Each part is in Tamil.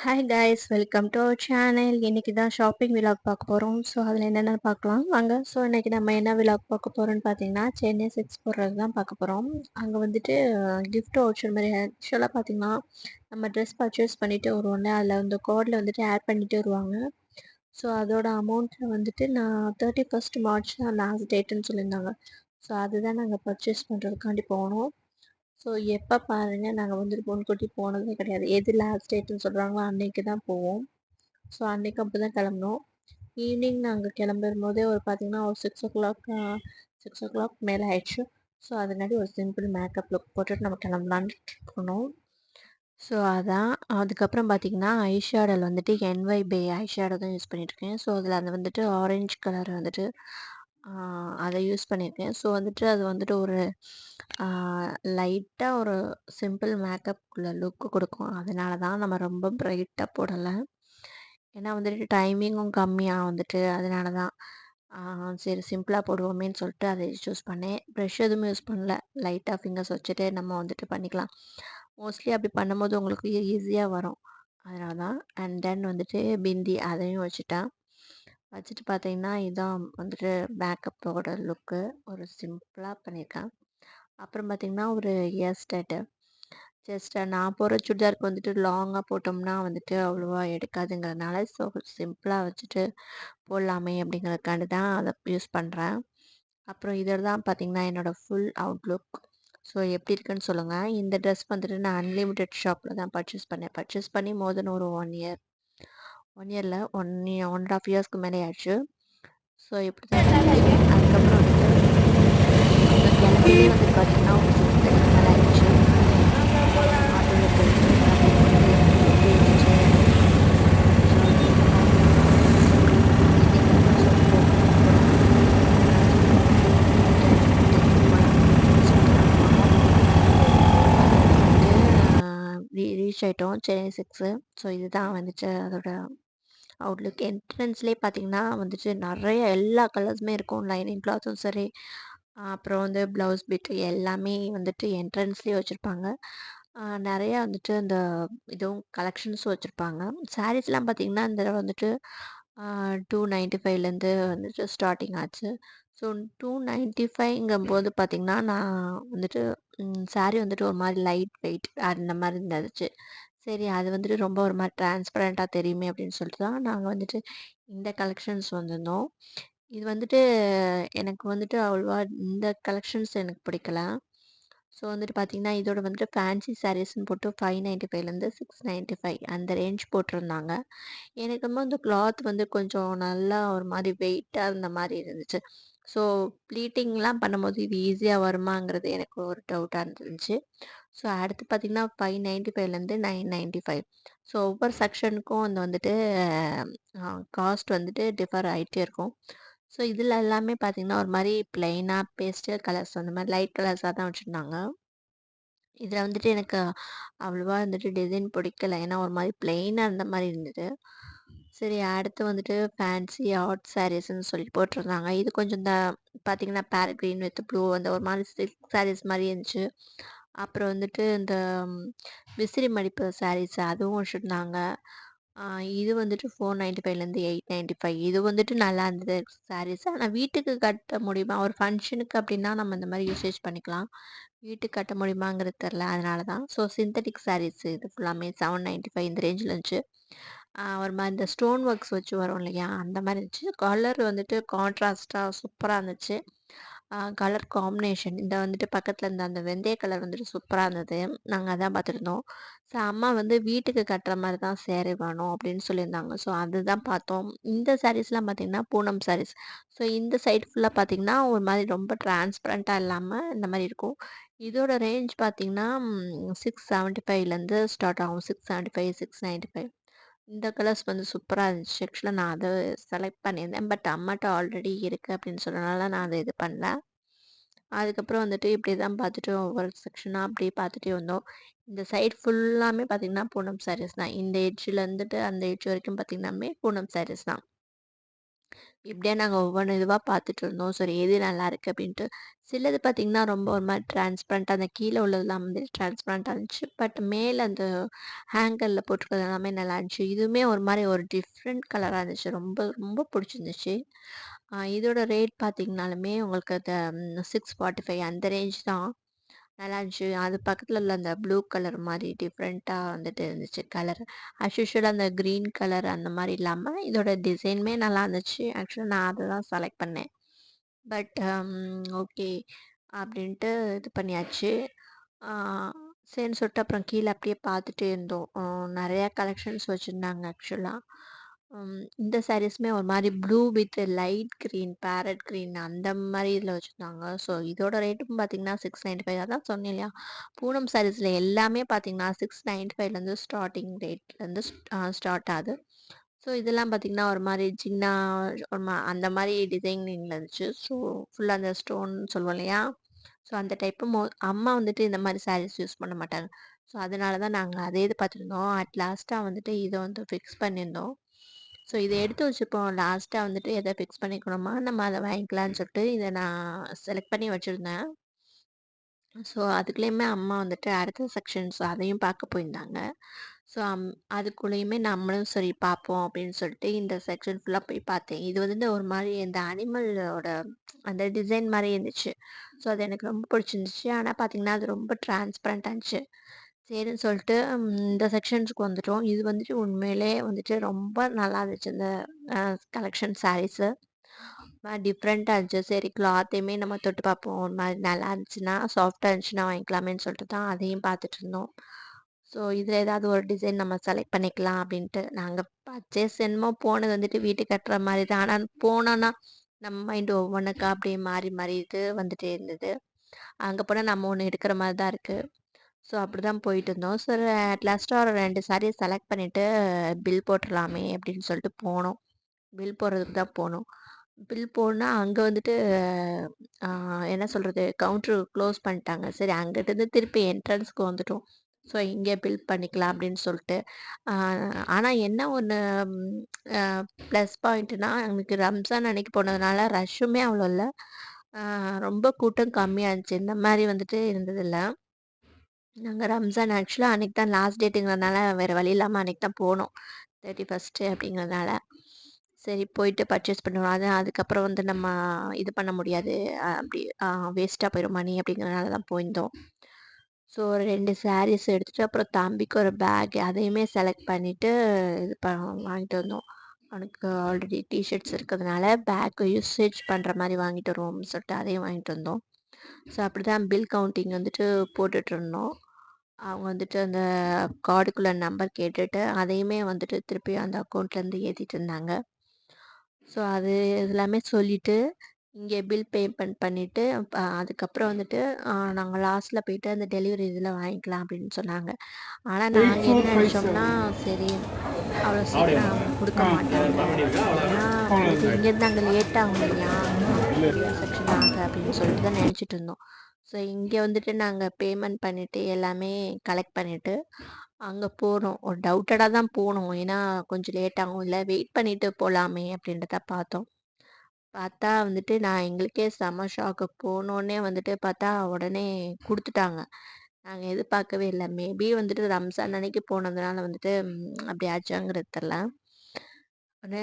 Hi guys welcome to our channel. இன்னைக்கு தான் ஷாப்பிங் விலாக் பார்க்க போகிறோம். ஸோ அதில் என்னென்ன பார்க்கலாம் வாங்க. ஸோ இன்னைக்கு நம்ம என்ன விலாக் பார்க்க போகிறோம்னு பார்த்தீங்கன்னா சென்னை சிக்ஸ் போடுறது தான் பார்க்க போகிறோம். அங்கே வந்துட்டு கிஃப்ட் வவுச்சர் மாதிரி ஆக்சுவலாக பார்த்தீங்கன்னா நம்ம ட்ரெஸ் பர்ச்சேஸ் பண்ணிட்டு வருவோம்ல, அதில் வந்து கோடில் வந்துட்டு ஆட் பண்ணிட்டு வருவாங்க. ஸோ அதோட அமௌண்ட்டில் வந்துட்டு நான் 31st மார்ச் தான் லாஸ்ட் டேட்டுன்னு சொல்லியிருந்தாங்க. ஸோ அதுதான் நாங்கள் பர்ச்சேஸ் பண்ணுறதுக்காண்டி போனோம். ஸோ எப்போ பாருங்கள் நாங்கள் வந்துட்டு முன்கூட்டி போனதே கிடையாது. எது லாஸ்ட் டேட்டுன்னு சொல்கிறாங்களோ அன்றைக்கி தான் போவோம். ஸோ அன்றைக்கி அப்போ தான் கிளம்புனோம். ஈவினிங் நாங்கள் கிளம்பும்போதே பார்த்தீங்கன்னா ஒரு 6 ஓ கிளாக் மேலே ஆயிடுச்சு. ஸோ அதனாடி ஒரு சிம்பிள் மேக்கப் லுக் போட்டுட்டு நம்ம கிளம்பலான்னு போனோம். ஸோ அதான் அதுக்கப்புறம் பார்த்தீங்கன்னா ஐஷேடோவில் வந்துட்டு NYBay ஐஷேடோ தான் யூஸ் பண்ணிகிட்ருக்கேன். ஸோ அதில் அந்த வந்துட்டு ஆரஞ்சு கலர் வந்துட்டு அதை யூஸ் பண்ணியிருக்கேன். ஸோ வந்துட்டு அது வந்துட்டு ஒரு லைட்டாக ஒரு சிம்பிள் மேக்கப்குள்ள லுக்கு கொடுக்கும். அதனால தான் நம்ம ரொம்ப ப்ரைட்டாக போடலை. ஏன்னா வந்துட்டு டைமிங்கும் கம்மியாக வந்துட்டு அதனால தான் சரி சிம்பிளாக போடுவோமேன்னு சொல்லிட்டு அதை சூஸ் பண்ணேன். ப்ரெஷ் எதுவுமே யூஸ் பண்ணல. லைட்டாக ஃபிங்கர்ஸ் வச்சுட்டு நம்ம வந்துட்டு பண்ணிக்கலாம். மோஸ்ட்லி அப்படி பண்ணும்போது உங்களுக்கு ஈஸியாக வரும். அதனால தான். அண்ட் தென் வந்துட்டு பிந்தி அதையும் வச்சுட்டு பார்த்தீங்கன்னா இதான் வந்துட்டு மேக்கப்போட லுக்கு. ஒரு சிம்பிளாக பண்ணியிருக்கேன். அப்புறம் பார்த்தீங்கன்னா ஒரு ஹேர் ஸ்டைட்டு. நான் போடுற சுடிதாருக்கு வந்துட்டு லாங்காக போட்டோம்னா வந்துட்டு அவ்வளோவா எடுக்காதுங்கிறதுனால ஸோ சிம்பிளாக வச்சுட்டு போடலாமே அப்படிங்கிறதுக்காண்டி தான் அதை யூஸ் பண்ணுறேன். அப்புறம் இதில் தான் பார்த்தீங்கன்னா என்னோடய ஃபுல் அவுட்லுக். ஸோ எப்படி இருக்குன்னு சொல்லுங்கள். இந்த ட்ரெஸ் வந்துட்டு நான் அன்லிமிட்டெட் ஷாப்பில் தான் பர்ச்சேஸ் பண்ணேன். பர்ச்சேஸ் பண்ணி மோர் தென் ஒரு 1 இயர் 1 இயரில் 1.5 இயர்ஸ்க்கு மேலே ஆயிடுச்சு. ஸோ இப்படி தான் இருந்துச்சு. அதுக்கப்புறம் வந்துட்டு அங்கே கிளம்பியே வந்து பார்த்தீங்கன்னா ஒரு 6:30 மேலே ஆயிடுச்சு. ஆட்டோவில் போயிட்டு அப்படியே கொண்டு போய் ஏற்றிட்டு ரீச் ஆகிட்டோம் சென்னை சிக்ஸு. ஸோ இதுதான் வந்துட்டு அதோட அவுட்லுக். என்ட்ரன்ஸ்லேயே பார்த்தீங்கன்னா வந்துட்டு நிறைய எல்லா கலர்ஸுமே இருக்கும். லைனிங் கிளாத்தும் சரி, அப்புறம் வந்து ப்ளவுஸ் பிட் எல்லாமே வந்துட்டு என்ட்ரன்ஸ்லேயே வச்சுருப்பாங்க. நிறையா வந்துட்டு அந்த இதுவும் கலெக்ஷன்ஸும் வச்சுருப்பாங்க. சாரீஸ்லாம் பார்த்தீங்கன்னா இந்த தடவை வந்துட்டு 295லேருந்து வந்துட்டு ஸ்டார்டிங் ஆச்சு. ஸோ 295ங்கும்போது பார்த்தீங்கன்னா நான் வந்துட்டு சாரீ வந்துட்டு ஒரு மாதிரி லைட் வெயிட் அந்த மாதிரி இருந்துச்சு. சரி அது வந்துட்டு ரொம்ப ஒரு மாதிரி டிரான்ஸ்பரண்ட்டாக தெரியுமே அப்படின்னு சொல்லிட்டு தான் நாங்கள் வந்துட்டு இந்த கலெக்ஷன்ஸ் வந்திருந்தோம். இது வந்துட்டு எனக்கு வந்துட்டு அவ்வளோவா இந்த கலெக்ஷன்ஸ் எனக்கு பிடிக்கல. ஸோ வந்துட்டு பார்த்தீங்கன்னா இதோட வந்துட்டு ஃபேன்சி சாரீஸ்ன்னு போட்டு 595லேருந்து 695 அந்த ரேஞ்ச் போட்டிருந்தாங்க. எனக்கு என்னமோ இந்த கிளாத் வந்து கொஞ்சம் நல்லா ஒரு மாதிரி வெயிட்டாக இருந்த மாதிரி இருந்துச்சு. ஸோ ப்ளீட்டிங்லாம் பண்ணும்போது இது ஈஸியாக வருமாங்கிறது எனக்கு ஒரு டவுட்டாக இருந்துச்சு. ஸோ அடுத்து பார்த்தீங்கன்னா 595லேருந்து 995. ஸோ ஒவ்வொரு செக்ஷனுக்கும் அந்த வந்துட்டு காஸ்ட் வந்துட்டு டிஃபர் ஆகிட்டே இருக்கும். ஸோ இதில் எல்லாமே பார்த்தீங்கன்னா ஒரு மாதிரி ப்ளைனாக பேஸ்டல் கலர்ஸ் அந்த மாதிரி லைட் கலர்ஸாக தான் வச்சுருந்தாங்க. இதில் வந்துட்டு எனக்கு அவ்வளோவா வந்துட்டு டிசைன் பிடிக்கல. ஏன்னா ஒரு மாதிரி ப்ளெயினாக இருந்த மாதிரி இருந்தது. சரி அடுத்து வந்துட்டு ஃபேன்சி ஆர்ட் சாரீஸ்ன்னு சொல்லி போட்டிருந்தாங்க. இது கொஞ்சம் இந்த பார்த்தீங்கன்னா பேரட் கிரீன் வித் ப்ளூ அந்த ஒரு மாதிரி சில்க் சாரீஸ் மாதிரி இருந்துச்சு. அப்புறம் வந்துட்டு இந்த விசிறி மடிப்பு சாரீஸ் அதுவும் வச்சுருந்தாங்க. இது வந்துட்டு 495லேருந்து 895 இது வந்துட்டு நல்லா இருந்தது சாரீஸ். ஆனால் வீட்டுக்கு கட்ட முடியுமா? ஒரு ஃபங்க்ஷனுக்கு அப்படின்னா நம்ம இந்த மாதிரி யூசேஜ் பண்ணிக்கலாம். வீட்டுக்கு கட்ட முடியுமாங்கிறது தெரில. அதனால தான். ஸோ சிந்தட்டிக் சாரீஸ் இது ஃபுல்லாமே 795 இந்த ரேஞ்சில் இருந்துச்சு. ஒரு மாதிரி இந்த ஸ்டோன் ஒர்க்ஸ் வச்சு வரும் இல்லையா? அந்த மாதிரி இருந்துச்சு. கலர் வந்துட்டு கான்ட்ராஸ்ட்டாக சூப்பராக இருந்துச்சு. கலர் காம்பினேஷன் இந்த வந்துட்டு பக்கத்தில் இருந்த அந்த வெந்தய கலர் வந்துட்டு சூப்பராக இருந்தது. நாங்கள் அதான் பார்த்துருந்தோம். ஸோ அம்மா வந்து வீட்டுக்கு கட்டுற மாதிரி தான் சேரீ வேணும் அப்படின்னு சொல்லியிருந்தாங்க. ஸோ அதுதான் பார்த்தோம். இந்த சாரீஸ்லாம் பார்த்திங்கன்னா பூனம் சாரீஸ். ஸோ இந்த சைடு ஃபுல்லாக பார்த்திங்கன்னா ஒரு மாதிரி ரொம்ப டிரான்ஸ்பரண்ட்டாக இல்லாமல் இந்த மாதிரி இருக்கும். இதோட ரேஞ்ச் பார்த்திங்கன்னா 675லேருந்து ஸ்டார்ட் ஆகும். 675, 695 இந்த கலர்ஸ் வந்து சூப்பராக இருந்துச்சு. ஆக்சுவலாக நான் அதை செலக்ட் பண்ணியிருந்தேன். பட் அம்மாட்ட ஆல்ரெடி இருக்குது அப்படின்னு சொன்னனால நான் அதை இது பண்ணல. அதுக்கப்புறம் வந்துட்டு இப்படி தான் பார்த்துட்டு ஒவ்வொரு செக்ஷனாக அப்படியே பார்த்துட்டே வந்தோம். இந்த சைடு ஃபுல்லாமே பார்த்திங்கன்னா பூனம் சாரீஸ் தான். இந்த எட்ஜில் இருந்துட்டு அந்த எட்ஜ் வரைக்கும் பார்த்திங்கனாமே பூனம் சாரீஸ் தான். இப்படியே நாங்க ஒவ்வொன்னு இதுவா பார்த்துட்டு இருந்தோம். சரி எது நல்லாயிருக்கு அப்படின்ட்டு. சிலது பார்த்தீங்கன்னா, ரொம்ப ஒரு மாரி டிரான்ஸ்பரண்டா அந்த கீழ உள்ளதெல்லாம் வந்து டிரான்ஸ்பரண்டா இருந்துச்சு. பட் மேல அந்த ஹேங்கர்ல போட்டிருக்கிறது எல்லாமே நல்லா இருந்துச்சு. இதுவுமே ஒரு மாரி ஒரு டிஃப்ரெண்ட் கலரா இருந்துச்சு. ரொம்ப ரொம்ப புடிச்சிருந்துச்சு. இதோட ரேட் பார்த்தீங்கனாலுமே உங்களுக்கு அந்த 645 அந்த ரேஞ்ச் தான். நல்லா இருந்துச்சு. அது பக்கத்துல உள்ள அந்த ப்ளூ கலர் மாரி டிஃப்ரெண்ட்டா வந்துட்டு இருந்துச்சு கலர். அஸ் யூசுவல் அந்த கிரீன் கலர் அந்த மாரி இல்லாம, இதோட டிசைனுமே நல்லா இருந்துச்சு. ஆக்சுவலா நான் அத தான் செலக்ட் பண்ணேன். பட் ஓகே அப்படின்ட்டு இது பண்ணியாச்சு. ஆ சரின்னு சொல்லிட்டு அப்புறம் கீழ அப்படியே பார்த்துட்டே இருந்தோம். நெறையா கலெக்ஷன்ஸ் வச்சிருந்தாங்க ஆக்சுவலா. இந்த சாரீஸுமே ஒரு மாரி blue with light green, farad green அந்த மாரி இதில வச்சிருந்தாங்க. ஸோ இதோட ரேட்டும் பார்த்தீங்கன்னா, 695 அதான் சொன்னேன் இல்லையா? பூனம் சாரீஸ்ல எல்லாமே பார்த்தீங்கன்னா, 695லேருந்து ஸ்டார்ட்டிங் ரேட்லேருந்து ஸ்டார்ட் ஆகுது. ஸோ இதெல்லாம் பார்த்தீங்கன்னா, ஒரு மாரி சின்னா அந்த மாரி டிசைனிங்ல இருந்துச்சு. ஸோ ஃபுல்லா அந்த ஸ்டோன் சொல்லுவோம் இல்லையா? ஸோ அந்த டைப்பு அம்மா வந்துட்டு இந்த மாரி சாரீஸ் யூஸ் பண்ண மாட்டாங்க. ஸோ அதனால தான் நாங்க அதே இது பார்த்துருந்தோம். லாஸ்ட்டா வந்துட்டு இத வந்து ஃபிக்ஸ் பண்ணியிருந்தோம். ஸோ இத எடுத்து வச்சுப்போம். லாஸ்ட்டா வந்துட்டு எத ஃபிக்ஸ் பண்ணிக்கணுமா, நம்ம அத வாங்கிக்கலான்னு சொல்லிட்டு இத நான் செலக்ட் பண்ணி வச்சிருந்தேன். ஸோ அதுக்குள்ளயுமே அம்மா வந்துட்டு அடுத்த செக்ஷன்ஸ் அதையும் பார்க்க போயிருந்தாங்க. ஸோ அதுக்குள்ளேயுமே நம்மளும் சரி பார்ப்போம் அப்படின்னு சொல்லிட்டு இந்த செக்ஷன் ஃபுல்லா போய் பார்த்தேன். இது வந்து ஒரு மாரி இந்த அனிமலோட அந்த டிசைன் மாரி இருந்துச்சு. ஸோ அது எனக்கு ரொம்ப பிடிச்சிருந்துச்சு. ஆனா பார்த்தீங்கன்னா, அது ரொம்ப டிரான்ஸ்பரண்டா இருந்துச்சு. சரின்னு சொல்லிட்டு இந்த செக்ஷன்ஸ்க்கு வந்துட்டோம். இது வந்துட்டு உண்மையிலே வந்துட்டு ரொம்ப நல்லா இருந்துச்சு. இந்த கலெக்ஷன் சாரீஸு. டிஃப்ரெண்ட்டா இருந்துச்சு. சரி கிளாத்தையுமே நம்ம தொட்டு பார்ப்போம். ஒரு மாரி நல்லா இருந்துச்சுன்னா, சாஃப்ட்டா இருந்துச்சுன்னா வாங்கிக்கலாமேன்னு சொல்லிட்டு தான் அதையும் பார்த்துட்டு இருந்தோம். ஸோ இதில ஏதாவது ஒரு டிசைன் நம்ம செலக்ட் பண்ணிக்கலாம் அப்படின்ட்டு. நாங்க பர்ச்சேஸ் என்னமோ போனது வந்துட்டு வீட்டுக்கு கட்டுற மாரி தான். ஆனா போனோம்னா, நம்ம மைண்ட் ஒவ்வொன்னுக்கா அப்படியே மாறி மாறி இது வந்துட்டே இருந்தது. அங்க போனா நம்ம ஒண்ணு எடுக்கிற மாரி தான் இருக்கு. ஸோ அப்படிதான் போயிட்டுருந்தோம். சரி அட் லாஸ்ட்டா ஒரு 2 சாரிய செலக்ட் பண்ணிட்டு பில் போட்டுறலாமே அப்படின்னு சொல்லிட்டு போனோம். பில் போடுறதுக்கு தான் போனோம். பில் போனா அங்க வந்துட்டு ஆ என்ன சொல்றது? கவுண்டர் க்ளோஸ் பண்ணிட்டாங்க. சரி அங்கிட்டுருந்து திருப்பி என்ட்ரன்ஸ்க்கு வந்துட்டோம். ஸோ இங்கே பில் பண்ணிக்கலாம் அப்படின்னு சொல்லிட்டு. ஆ ஆனா என்ன ஒண்ணு ம் அ ப்ளஸ் பாயிண்ட்னா, அன்னைக்கு ரம்ஜான் அன்னைக்கு போனதுனால ரஷ்ஷுமே அவ்வளோ இல்ல. ஆ ரொம்ப கூட்டம் கம்மியா இருந்துச்சு. இந்த மாரி வந்துட்டு இருந்ததில்ல. நாங்க ரம்ஜான் ஆக்சுவலா அன்னைக்கு தான் லாஸ்ட் டேட்டுங்கிறதுனால வேற வழி இல்லாம அன்னைக்கு தான் போனோம். 31 அப்படிங்கிறதுனால. சரி போயிட்டு பர்ச்சேஸ் பண்ணுவோம். அதுக்கப்புறம் வந்து நம்ம இது பண்ண முடியாது. அப்படி வேஸ்ட்டா போயிரும் மணி அப்படிங்கிறதுனால தான் போயிருந்தோம். ஸோ ஒரு 2 சாரீஸ் எடுத்துட்டு, அப்புறம் தம்பிக்கு ஒரு பேக் அதையுமே செலக்ட் பண்ணிட்டு இது வாங்கிட்டு வந்தோம். அவனுக்கு ஆல்ரெடி டீ ஷர்ட்ஸ் இருக்கிறதுனால பேக் யூசேஜ் பண்ற மாரி வாங்கிட்டு வருவோம்னு சொல்லிட்டு அதையும் வாங்கிட்டு வந்தோம். ஸோ அப்படிதான் பில் கவுண்டிங் வந்துட்டு போட்டுட்ருந்தோம். அவங்க வந்துட்டு அந்த கார்டுக்குள்ள நம்பர் கேட்டுட்டு, அதையுமே வந்துட்டு திருப்பி அந்த அக்கவுண்ட்லேருந்து ஏத்திட்டு இருந்தாங்க. ஸோ அது எல்லாமே சொல்லிட்டு, இங்கே பில் பேமெண்ட் பண்ணிட்டு, அதுக்கப்புறம் வந்துட்டு நாங்க லாஸ்ட்ல போயிட்டு அந்த டெலிவரி இதில வாங்கிக்கலாம் அப்படின்னு சொன்னாங்க. ஆனா நாங்க என்ன நெனச்சோம்னா, 8457 சரி அவ்வளோ ஆடியோ சீக்கிரம் குடுக்க மாட்டாங்க. ஏன்னா வந்துட்டு இங்கேருந்து அங்க லேட் ஆகும் இல்லையா? கொரியர் செக்ஷன் ஆக அப்படின்னு சொல்லிட்டு தான் நெனச்சுட்டு இருந்தோம். ஸோ இங்க வந்துட்டு நாங்க பேமெண்ட் பண்ணிட்டு, எல்லாமே கலெக்ட் பண்ணிட்டு, அங்க போனோம். ஒரு டவுட்டடா தான் போனோம். ஏன்னா கொஞ்சம் லேட் ஆகும். இல்ல வெயிட் பண்ணிட்டு போலாமே அப்படின்ட்டு தான் பார்த்தோம். பார்த்தா வந்துட்டு நான் எங்களுக்கே செம ஷாக்கு. போனோனே வந்துட்டு பார்த்தா உடனே குடுத்துட்டாங்க. நாங்க எதிர்பார்க்கவே இல்ல. மேபி வந்துட்டு ரம்ஜான் அன்னைக்கு போனதுனால வந்துட்டு அப்படி ஆச்சாங்கிறது தெர்ல. உடனே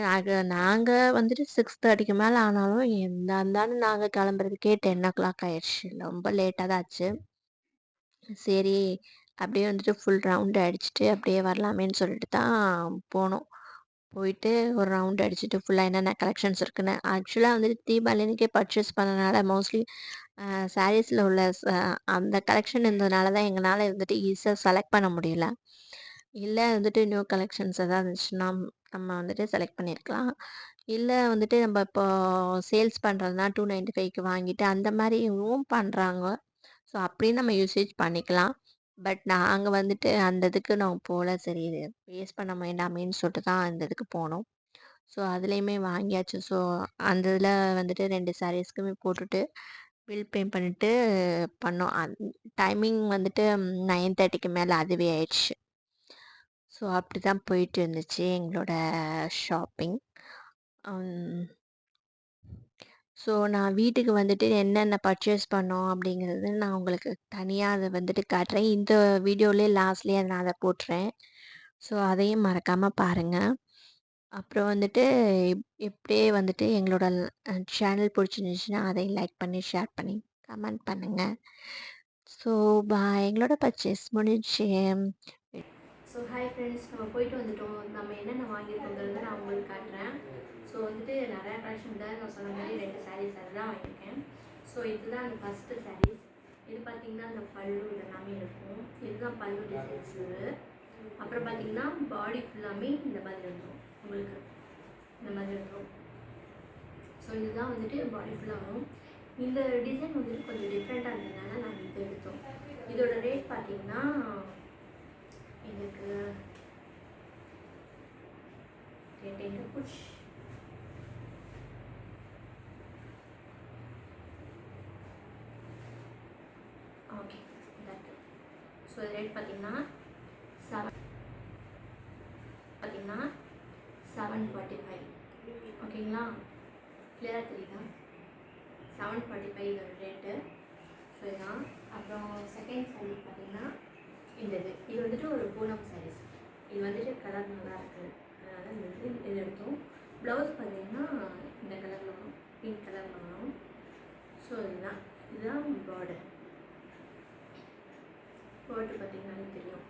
நாங்க வந்துட்டு 6:30க்கு மேல ஆனாலும் என்ன இருந்தாலும் நாங்க கிளம்புறதுக்கே 10:00 ஆயிருச்சு. ரொம்ப லேட்டா தான் ஆச்சு. சரி அப்படியே வந்துட்டு ஃபுல் ரவுண்ட் அடிச்சுட்டு அப்படியே வரலாமேன்னு சொல்லிட்டு தான் போனோம். போயிட்டு ஒரு ரவுண்ட் அடிச்சுட்டு ஃபுல்லா என்னென்ன கலெக்ஷன்ஸ் இருக்குன்னு ஆக்சுவலா வந்துட்டு தீபாவளி அன்னைக்கே பர்ச்சேஸ் பண்ணனால மோஸ்ட்லி சாரீஸ்ல உள்ள அந்த கலெக்ஷன் இருந்ததுனால தான் எங்கனால வந்துட்டு ஈஸியா செலக்ட் பண்ண முடியல. இல்ல வந்துட்டு நியூ கலெக்ஷன்ஸ் எதாவது இருந்துச்சுன்னா, நம்ம வந்துட்டு செலக்ட் பண்ணியிருக்கலாம். இல்ல வந்துட்டு நம்ம இப்போ சேல்ஸ் பண்றதுனா 295க்கு வாங்கிட்டு அந்த மாரியும் பண்றாங்க. ஸோ அப்படியும் நம்ம யூசேஜ் பண்ணிக்கலாம். பட் நாங்க வந்துட்டு அந்த இதுக்கு நான் போல. சரி இது வேஸ்ட் பண்ண வேண்டாமேன்னு சொல்லிட்டு தான் அந்த இதுக்கு போனோம். ஸோ அதுலயுமே வாங்கியாச்சு. ஸோ அந்த இதில வந்துட்டு 2 சாரீஸ்க்குமே போட்டுட்டு பில் பே பண்ணிட்டு பண்ணோம். டைமிங் வந்துட்டு 9:30க்கு மேல அதுவே ஆயிடுச்சு. ஸோ அப்படிதான் போயிட்டு இருந்துச்சு எங்களோட ஷாப்பிங். ம். ஸோ நான் வீட்டுக்கு வந்துட்டு என்னென்ன பர்ச்சேஸ் பண்ணோம் அப்படிங்கிறது நான் உங்களுக்கு தனியா அத வந்துட்டு காட்டுறேன். இந்த வீடியோலயே லாஸ்ட்லயே நான் அத போட்டுறேன். ஸோ அதையும் மறக்காம பாருங்க. அப்புறம் வந்துட்டு இப்படியே வந்துட்டு எங்களோட சேனல் பிடிச்சிருந்துச்சுன்னா அதையும் லைக் பண்ணி, ஷேர் பண்ணி, கமெண்ட் பண்ணுங்க. So bye. எங்களோட பர்ச்சேஸ் முடிஞ்சுச்சு. ஸோ ஹாய் ஃப்ரெண்ட்ஸ், நம்ம போயிட்டு வந்துட்டோம். நம்ம என்னென்ன வாங்கியிருக்கோங்கிறத நான் உங்களுக்கு காட்டுறேன். ஸோ வந்துட்டு நிறையா கலெக்ஷன் தான் நான் சொன்ன மாதிரி 2 சாரீஸ் அதுதான் வாங்கியிருக்கேன். ஸோ இதுதான் அந்த ஃபஸ்ட்டு சாரீஸ். இது பார்த்திங்கன்னா அந்த பல்லு இதெல்லாமே இருக்கும். இதுதான் பல்லு டிசைன்ஸு. அப்புறம் பார்த்திங்கன்னா பாடி ஃபுல்லாமே இந்த மாதிரி வந்துடும் உங்களுக்கு. இந்த மாதிரி வந்துடும். ஸோ இதுதான் வந்துட்டு பாடி ஃபுல்லாக வரும். இந்த டிசைன் வந்துட்டு கொஞ்சம் டிஃப்ரெண்ட்டாக இருந்ததுனால நாங்கள் இது எடுத்தோம். இதோட ரேட் பார்த்திங்கன்னா எனக்கு getting a push. Okay, that. So the rate பார்த்தீங்கன்னா 745. ஓகேங்களா? கிளியராக தெரியுதா? 745 இதோட ரேட்டு. ஸோ இதுதான். அப்புறம் செகண்ட் சாரீ பார்த்தீங்கன்னா இது வந்துட்டு ஒரு பூனம் சாரீஸ். இது வந்துட்டு கலர் நல்லா இருக்குது. அதனால் இது எடுத்தோம். ப்ளவுஸ் பார்த்தீங்கன்னா இந்த கலரில் வரும், பிங்க் கலரில் வரும். ஸோ இதுதான் பார்டர் பார்த்தீங்கன்னாலே தெரியும்.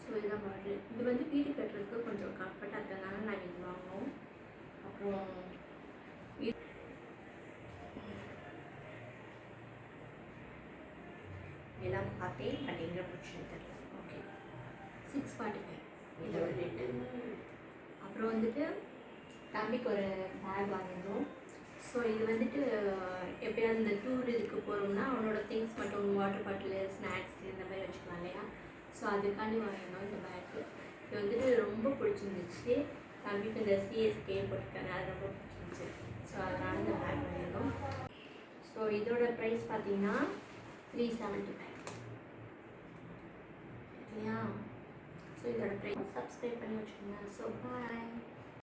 ஸோ இதுதான் பார்டர். இது வந்து வீடு கட்டுறதுக்கு கொஞ்சம் கம்ஃபர்ட்டாக இருக்கிறதுனால நாங்கள் இது வாங்கினோம். அப்புறம் இதெல்லாம் பார்த்தேன், பட் எங்கே பிடிச்சது தெரியல. ஓகே, 645 இதோட ரேட்டு. அப்புறம் வந்துட்டு தம்பிக்கு ஒரு பேக் வாங்கியிருந்தோம். ஸோ இது வந்துட்டு எப்போயாவது இந்த டூர் இதுக்கு போகிறோம்னா அவனோட திங்ஸ் மட்டும் வாட்டர் பாட்டிலு, ஸ்நாக்ஸ் இந்த மாதிரி வச்சுக்கலாம் இல்லையா? ஸோ அதுக்காண்டி வாங்கினோம் இந்த பேக்கு. இது வந்துட்டு ரொம்ப பிடிச்சிருந்துச்சு. தம்பிக்கு இந்த சிஎஸ்கே போட்டிருக்காங்க, அது ரொம்ப பிடிச்சிருந்துச்சு. ஸோ அதனால இந்த பேக் வாங்கியிருந்தோம். ஸோ இதோட ப்ரைஸ் பார்த்தீங்கன்னா 375 இல்லையா? ஸோ இதோட ப்ரைஸ் சப்ஸ்கிரைப் பண்ணி வச்சுக்கோங்க. So bye.